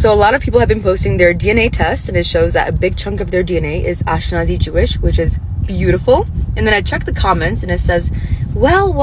So a lot of people have been posting their DNA tests, and it shows that a big chunk of their DNA is Ashkenazi Jewish, which is beautiful. And then I checked the comments and it says, well,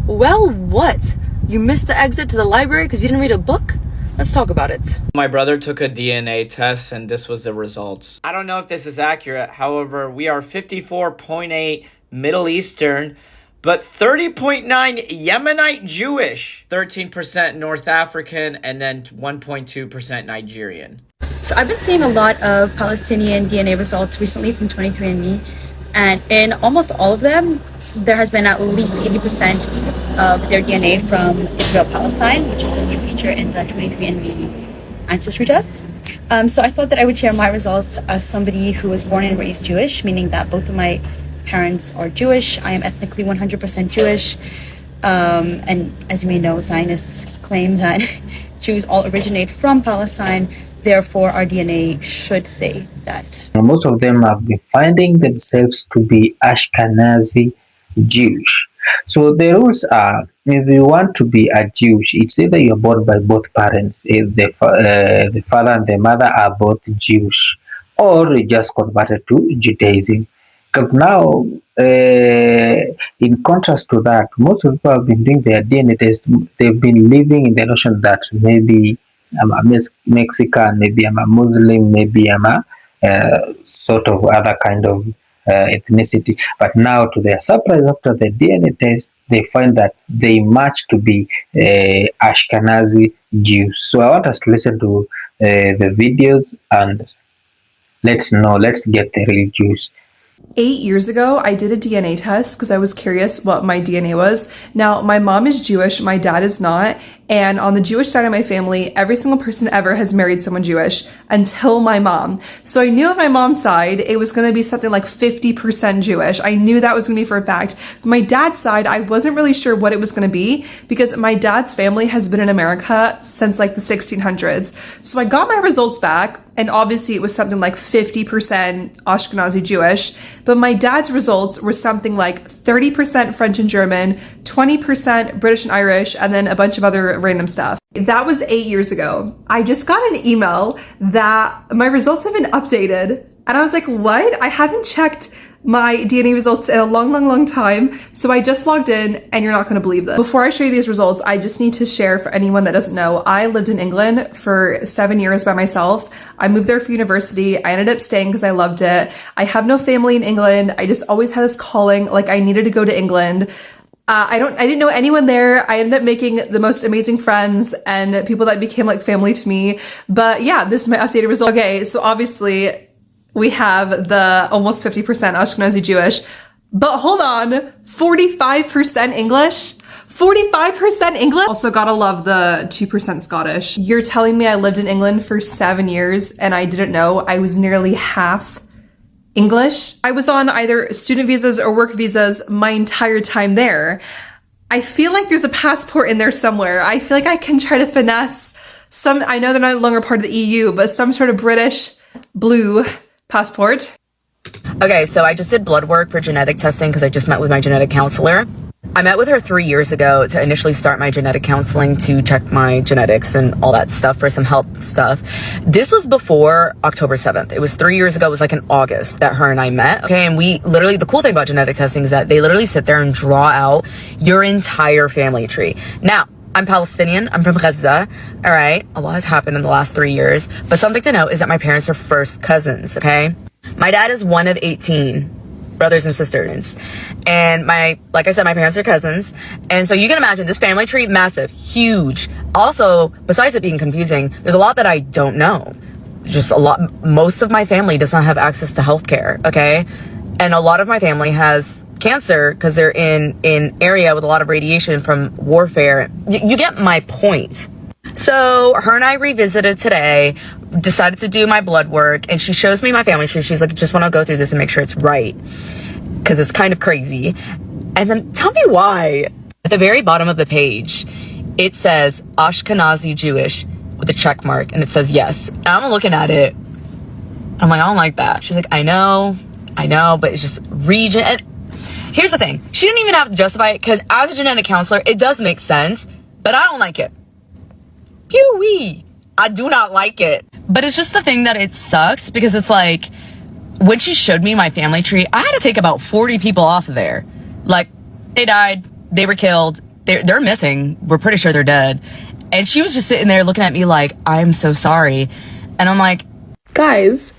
what? You missed the exit to the library because you didn't read a book? Let's talk about it. My brother took a DNA test and this was the results. I don't know if this is accurate. However, we are 54.8 Middle Eastern, but 30.9 Yemenite Jewish, 13% North African, and then 1.2% Nigerian. So I've been seeing a lot of Palestinian DNA results recently from 23andMe, and in almost all of them, there has been at least 80% of their DNA from Israel-Palestine, which is a new feature in the 23andMe ancestry tests. So I thought that I would share my results as somebody who was born and raised Jewish, meaning that both of my parents are Jewish. I am ethnically 100% Jewish. And as you may know, Zionists claim that Jews all originate from Palestine. Therefore, our DNA should say that. Most of them have been finding themselves to be Ashkenazi Jewish. So the rules are, if you want to be a Jewish, it's either you're born by both parents, if the father and the mother are both Jewish, or you just converted to Judaism. Because now, in contrast to that, most of people have been doing their DNA test. They've been living in the notion that maybe I'm a Mexican, maybe I'm a Muslim, maybe I'm a sort of other kind of ethnicity. But now, to their surprise, after the DNA test, they find that they match to be Ashkenazi Jews. So I want us to listen to the videos and let's get the real Jews. 8 years ago, I did a DNA test because I was curious what my DNA was. Now, my mom is Jewish, my dad is not. And on the Jewish side of my family, every single person ever has married someone Jewish until my mom. So I knew on my mom's side, it was going to be something like 50% Jewish. I knew that was going to be for a fact. My dad's side, I wasn't really sure what it was going to be because my dad's family has been in America since like the 1600s. So I got my results back, and obviously it was something like 50% Ashkenazi Jewish, but my dad's results were something like 30% French and German, 20% British and Irish, and then a bunch of other random stuff. That was 8 years ago. I just got an email that my results have been updated, and I was like, what? I haven't checked my DNA results in a long time. So I just logged in, and you're not going to believe this. Before I show you these results, I just need to share for anyone that doesn't know, I lived in England for 7 years by myself. I moved there for university. I ended up staying because I loved it. I have no family in England. I just always had this calling, like I needed to go to England. I didn't know anyone there. I ended up making the most amazing friends and people that became like family to me. But yeah, this is my updated result. Okay, so obviously we have the almost 50% Ashkenazi Jewish, but hold on, 45% English? 45% English? Also gotta love the 2% Scottish. You're telling me I lived in England for 7 years and I didn't know I was nearly half English? I was on either student visas or work visas my entire time there. I feel like there's a passport in there somewhere. I feel like I can try to finesse some, I know they're no longer part of the EU, but some sort of British blue passport. Okay, so I just did blood work for genetic testing because I just met with my genetic counselor. I met with her 3 years ago to initially start my genetic counseling to check my genetics and all that stuff for some health stuff. This was before October 7th. It was 3 years ago. It was like in August that her and I met. Okay, and we literally, the cool thing about genetic testing is that they literally sit there and draw out your entire family tree. Now, I'm Palestinian. I'm from Gaza. All right. A lot has happened in the last 3 years. But something to note is that my parents are first cousins. Okay. My dad is one of 18 brothers and sisters. And like I said, my parents are cousins. And so you can imagine this family tree, massive, huge. Also, besides it being confusing, there's a lot that I don't know. Just a lot. Most of my family does not have access to healthcare. Okay. And a lot of my family has cancer because they're in area with a lot of radiation from warfare. You get my point. So her and I revisited today, decided to do my blood work, and she shows me my family tree. She's like, just want to go through this and make sure it's right because it's kind of crazy. And then tell me why. At the very bottom of the page, it says Ashkenazi Jewish with a check mark, and it says yes. And I'm looking at it. I'm like, I don't like that. She's like, I know, but it's just region. And here's the thing. She didn't even have to justify it because as a genetic counselor, it does make sense, but I don't like it. Pew-wee. I do not like it. But it's just the thing that it sucks because it's like, when she showed me my family tree, I had to take about 40 people off of there. Like, they died, they were killed, they're missing, we're pretty sure they're dead. And she was just sitting there looking at me like, I'm so sorry. And I'm like, guys,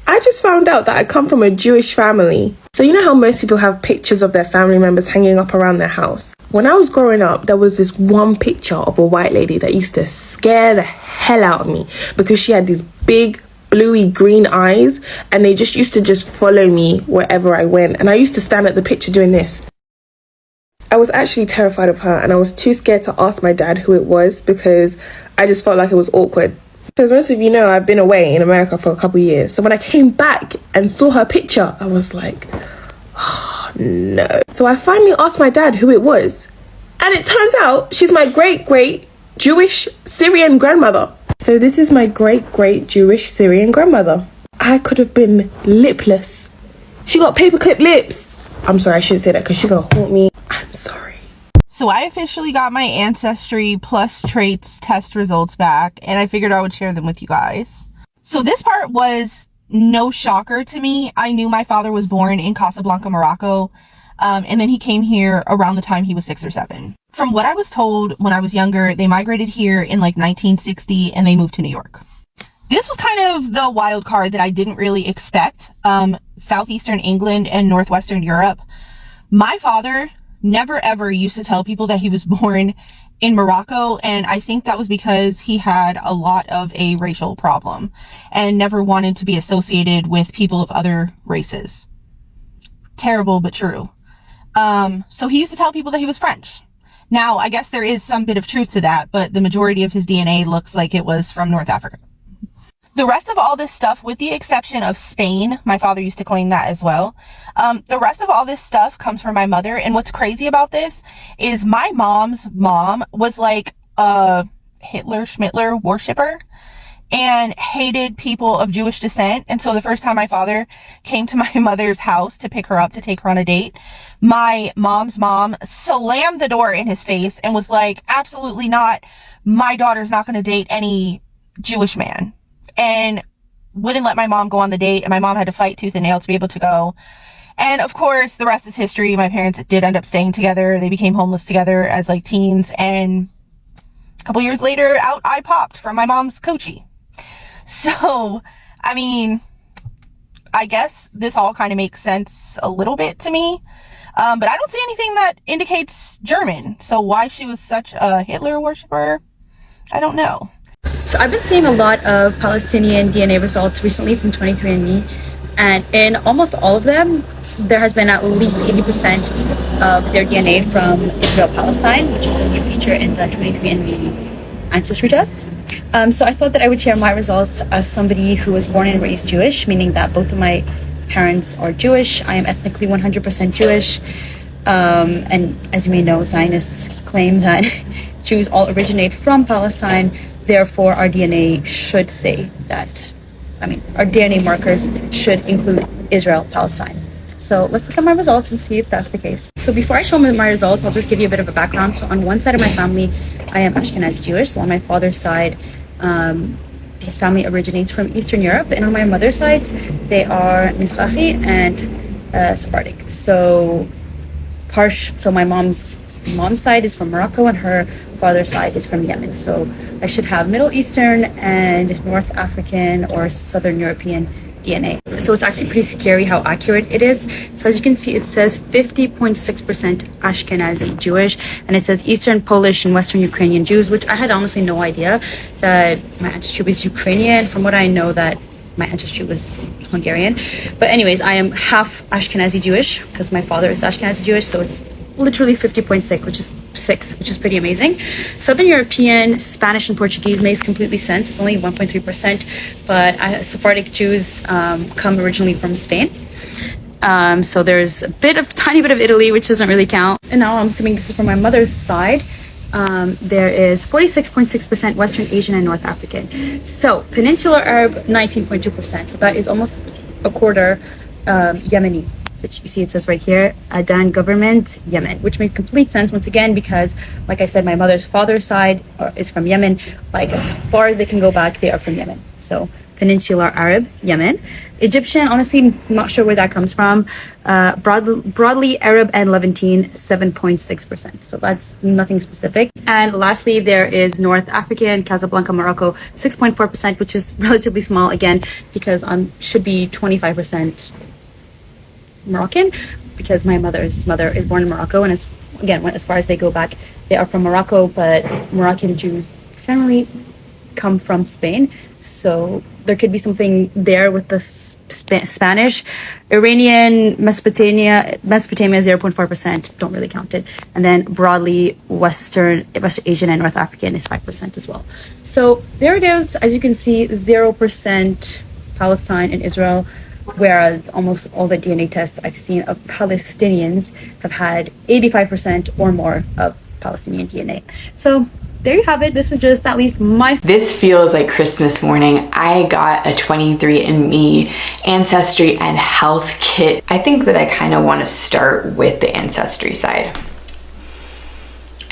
I just found out that I come from a Jewish family. So you know how most people have pictures of their family members hanging up around their house? When I was growing up, there was this one picture of a white lady that used to scare the hell out of me because she had these big bluey green eyes and they just used to just follow me wherever I went. And I used to stand at the picture doing this. I was actually terrified of her and I was too scared to ask my dad who it was because I just felt like it was awkward. As most of you know, I've been away in America for a couple of years. So when I came back and saw her picture, I was like, oh no. So I finally asked my dad who it was. And it turns out she's my great Jewish Syrian grandmother. So this is my great Jewish Syrian grandmother. I could have been lipless. She got paperclip lips. I'm sorry, I shouldn't say that because she's gonna haunt me. I'm sorry. So I officially got my Ancestry plus traits test results back, and I figured I would share them with you guys. So this part was no shocker to me. I knew my father was born in Casablanca, Morocco, and then he came here around the time he was 6 or 7. From what I was told when I was younger, they migrated here in like 1960 and they moved to New York. This was kind of the wild card that I didn't really expect. Southeastern England and Northwestern Europe. My father never ever used to tell people that he was born in Morocco, and I think that was because he had a lot of a racial problem and never wanted to be associated with people of other races. Terrible, but true. So he used to tell people that he was French. Now, I guess there is some bit of truth to that, but the majority of his DNA looks like it was from North Africa. The rest of all this stuff, with the exception of Spain, my father used to claim that as well. The rest of all this stuff comes from my mother. And what's crazy about this is my mom's mom was like a Hitler Schmittler worshiper and hated people of Jewish descent. And so the first time my father came to my mother's house to pick her up to take her on a date, my mom's mom slammed the door in his face and was like, absolutely not. My daughter's not going to date any Jewish man. And wouldn't let my mom go on the date, and my mom had to fight tooth and nail to be able to go. And of course, the rest is history. My parents did end up staying together. They became homeless together as like teens, and a couple years later, out I popped from my mom's Coachie. So, I mean, I guess this all kind of makes sense a little bit to me. But I don't see anything that indicates German. So why she was such a Hitler worshiper, I don't know. So I've been seeing a lot of Palestinian DNA results recently from 23andMe, and in almost all of them, there has been at least 80% of their DNA from Israel-Palestine, which is a new feature in the 23andMe ancestry test. So I thought that I would share my results as somebody who was born and raised Jewish, meaning that both of my parents are Jewish. I am ethnically 100% Jewish. And as you may know, Zionists claim that Jews all originate from Palestine. Therefore, our DNA should say that, our DNA markers should include Israel, Palestine. So let's look at my results and see if that's the case. So before I show my results, I'll just give you a bit of a background. So on one side of my family, I am Ashkenazi Jewish. So on my father's side, his family originates from Eastern Europe. And on my mother's side, they are Mizrahi and Sephardic. So my mom's side is from Morocco and her father's side is from Yemen. So I should have Middle Eastern and North African or Southern European DNA. So it's actually pretty scary how accurate it is. So as you can see, it says 50.6% Ashkenazi Jewish, and it says Eastern Polish and Western Ukrainian Jews, which I had honestly no idea that my ancestry was Ukrainian. From what I know, that my ancestry was Hungarian. But anyways, I am half Ashkenazi Jewish because my father is Ashkenazi Jewish, so it's literally 50.6, which is pretty amazing. Southern European, Spanish and Portuguese makes completely sense. It's only 1.3%, but Sephardic Jews come originally from Spain. So there's tiny bit of Italy, which doesn't really count. And now I'm assuming this is from my mother's side. There is 46.6% Western Asian and North African. So Peninsular Arab, 19.2%. So that is almost a quarter Yemeni. which you see it says right here, Adan government, Yemen, which makes complete sense once again because, like I said, my mother's father's side is from Yemen. Like as far as they can go back, they are from Yemen. So Peninsular Arab, Yemen. Egyptian, honestly, not sure where that comes from. Broadly Arab and Levantine, 7.6%. So that's nothing specific. And lastly, there is North African, Casablanca, Morocco, 6.4%, which is relatively small again, because should be 25% Moroccan, because my mother's mother is born in Morocco, and as far as they go back, they are from Morocco, but Moroccan Jews generally come from Spain, so there could be something there with the Spanish. Iranian, Mesopotamia 0.4%, don't really count it, and then broadly West Asian and North African is 5% as well. So there it is. As you can see, 0% Palestine and Israel, whereas almost all the DNA tests I've seen of Palestinians have had 85% or more of Palestinian DNA. So there you have it. This is just at least my... This feels like Christmas morning. I got a 23andMe ancestry and health kit. I think that I kind of want to start with the ancestry side.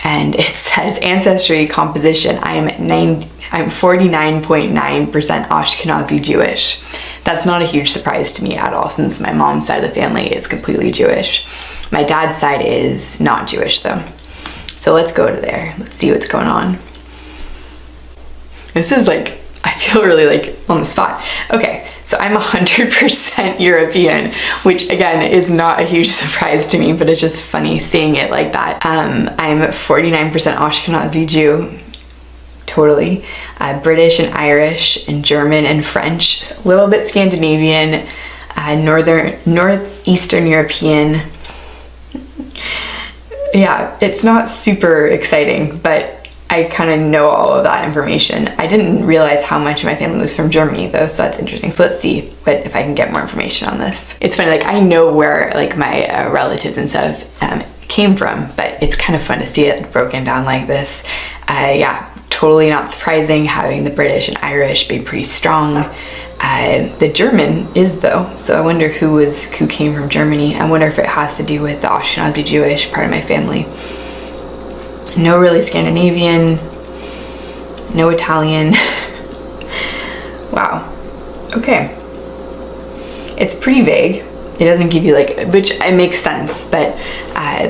And it says ancestry composition. I'm 49.9% Ashkenazi Jewish. That's not a huge surprise to me at all, since my mom's side of the family is completely Jewish. My dad's side is not Jewish though. So let's go to there. Let's see what's going on. This is like, I feel really like on the spot. Okay, so I'm 100% European, which again is not a huge surprise to me, but it's just funny seeing it like that. I'm 49% Ashkenazi Jew, totally. British and Irish and German and French, a little bit Scandinavian, Northeastern European. Yeah, it's not super exciting, but I kind of know all of that information. I didn't realize how much of my family was from Germany though, so that's interesting. So let's see if I can get more information on this. It's funny, like I know where like my relatives and stuff came from, but it's kind of fun to see it broken down like this. Yeah, totally not surprising having the British and Irish be pretty strong. The German is though, so I wonder who came from Germany. I wonder if it has to do with the Ashkenazi Jewish part of my family. No really Scandinavian, no Italian. Wow, okay. It's pretty vague. It doesn't give you which it makes sense, but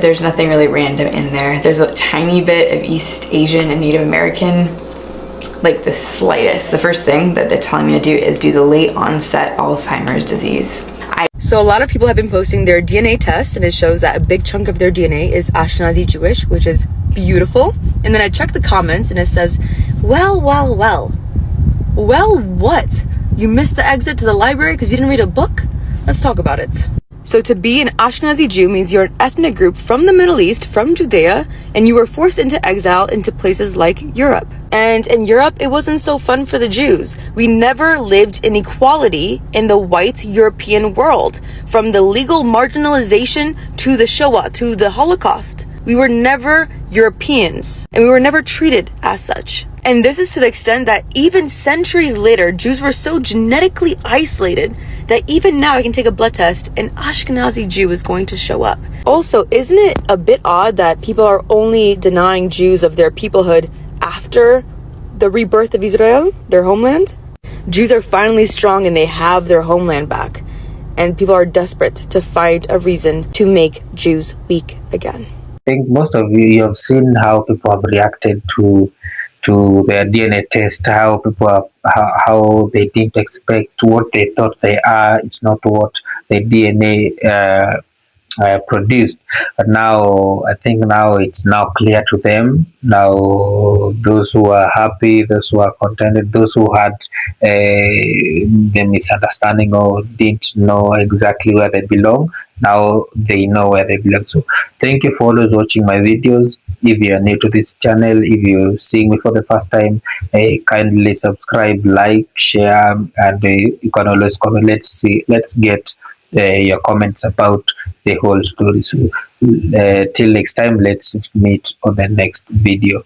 there's nothing really random in there. There's a tiny bit of East Asian and Native American, like the slightest. The first thing that they're telling me to do is do the late onset Alzheimer's disease. So a lot of people have been posting their DNA tests, and it shows that a big chunk of their DNA is Ashkenazi Jewish, which is beautiful. And then I checked the comments and it says, well, what? You missed the exit to the library because you didn't read a book? Let's talk about it. So to be an Ashkenazi Jew means you're an ethnic group from the Middle East, from Judea, and you were forced into exile into places like Europe. And in Europe, it wasn't so fun for the Jews. We never lived in equality in the white European world. From the legal marginalization to the Shoah, to the Holocaust. We were never Europeans, and we were never treated as such. And this is to the extent that even centuries later, Jews were so genetically isolated that even now I can take a blood test, an Ashkenazi Jew is going to show up. Also, isn't it a bit odd that people are only denying Jews of their peoplehood after the rebirth of Israel, their homeland? Jews are finally strong and they have their homeland back. And people are desperate to find a reason to make Jews weak again. I think most of you have seen how people have reacted to their DNA test, how people have, how they didn't expect what they thought they are. It's not what the DNA produced. But now, I think now it's now clear to them. Now, those who are happy, those who are contented, those who had the misunderstanding or didn't know exactly where they belong, now they know where they belong. So thank you for always watching my videos. If you are new to this channel, if you're seeing me for the first time, kindly subscribe, like, share, and you can always comment. Let's get your comments about the whole story. So till next time, let's meet on the next video.